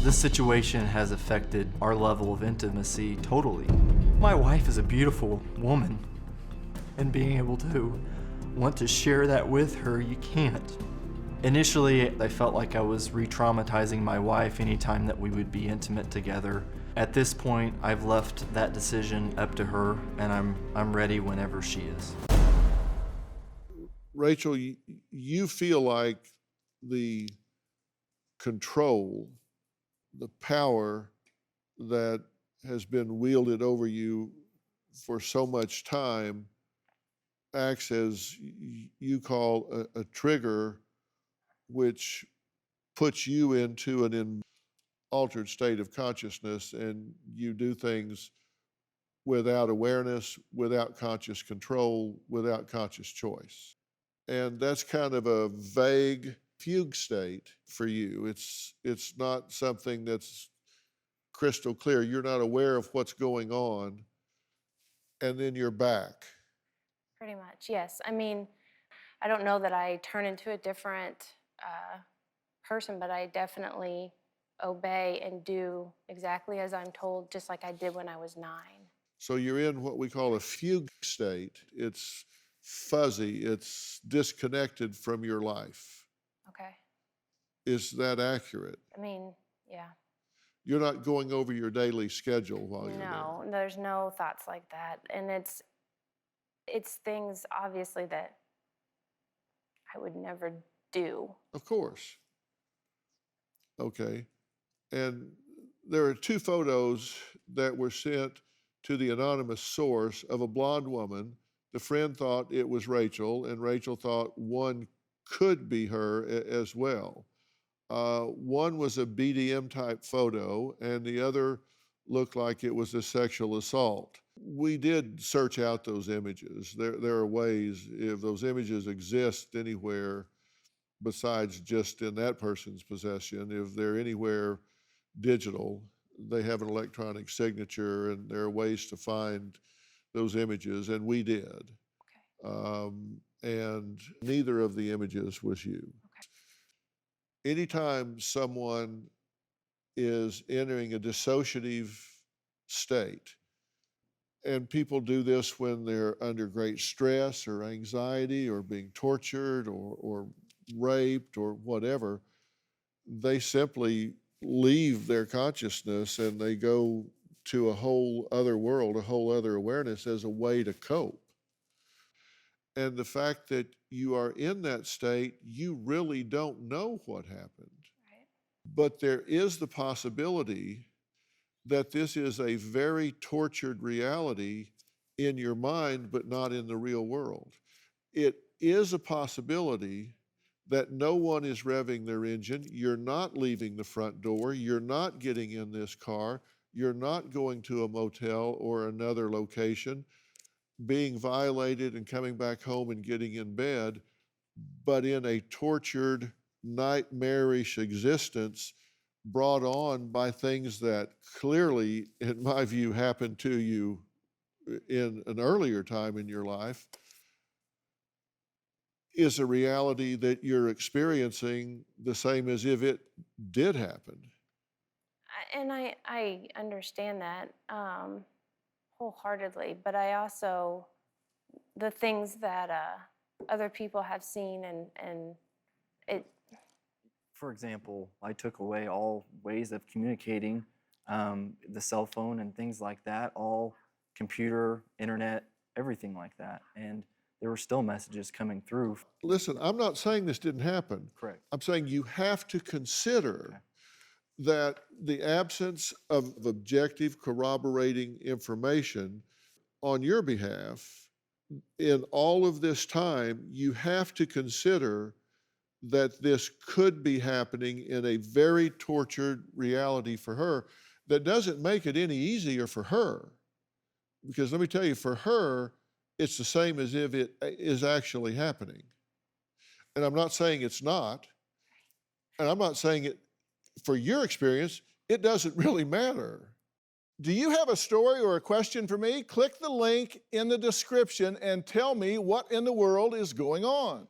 This situation has affected our level of intimacy totally. My wife is a beautiful woman, and being able to want to share that with her, you can't. Initially, I felt like I was re-traumatizing my wife anytime that we would be intimate together. At this point, I've left that decision up to her, and I'm ready whenever she is. Rachel, you feel like the control, the power that has been wielded over you for so much time acts as you call a trigger, which puts you into an altered state of consciousness, and you do things without awareness, without conscious control, without conscious choice. And that's kind of a vague fugue state for you. It's not something that's crystal clear. You're not aware of what's going on, and then you're back. Pretty much, yes. I mean, I don't know that I turn into a different person, but I definitely obey and do exactly as I'm told, just like I did when I was 9. So you're in what we call a fugue state. It's fuzzy, it's disconnected from your life. Okay. Is that accurate? I mean, yeah. You're not going over your daily schedule while you're there? No, there's no thoughts like that. And it's things, obviously, that I would never do. Of course. Okay. And there are 2 photos that were sent to the anonymous source of a blonde woman. The friend thought it was Rachel, and Rachel thought one could be her as well. One was a BDM type photo, and the other looked like it was a sexual assault. We did search out those images. There are ways, if those images exist anywhere besides just in that person's possession, if they're anywhere digital, they have an electronic signature, and there are ways to find those images, and we did. Okay. And neither of the images was you. Okay. Anytime someone is entering a dissociative state, and people do this when they're under great stress or anxiety or being tortured or raped or whatever, they simply leave their consciousness and they go to a whole other world, a whole other awareness as a way to cope. And the fact that you are in that state, you really don't know what happened. Right. But there is the possibility that this is a very tortured reality in your mind, but not in the real world. It is a possibility that no one is revving their engine. You're not leaving the front door. You're not getting in this car. You're not going to a motel or another location, being violated and coming back home and getting in bed, but in a tortured, nightmarish existence brought on by things that clearly, in my view, happened to you in an earlier time in your life, is a reality that you're experiencing the same as if it did happen. And I understand that wholeheartedly, but I also, the things that other people have seen and it. For example, I took away all ways of communicating, the cell phone and things like that, all computer, internet, everything like that. And there were still messages coming through. Listen, I'm not saying this didn't happen. Correct. I'm saying you have to consider that the absence of objective corroborating information on your behalf in all of this time, you have to consider that this could be happening in a very tortured reality for her that doesn't make it any easier for her. Because let me tell you, for her, it's the same as if it is actually happening. And I'm not saying it's not. And I'm not saying it, for your experience, it doesn't really matter. Do you have a story or a question for me? Click the link in the description and tell me what in the world is going on.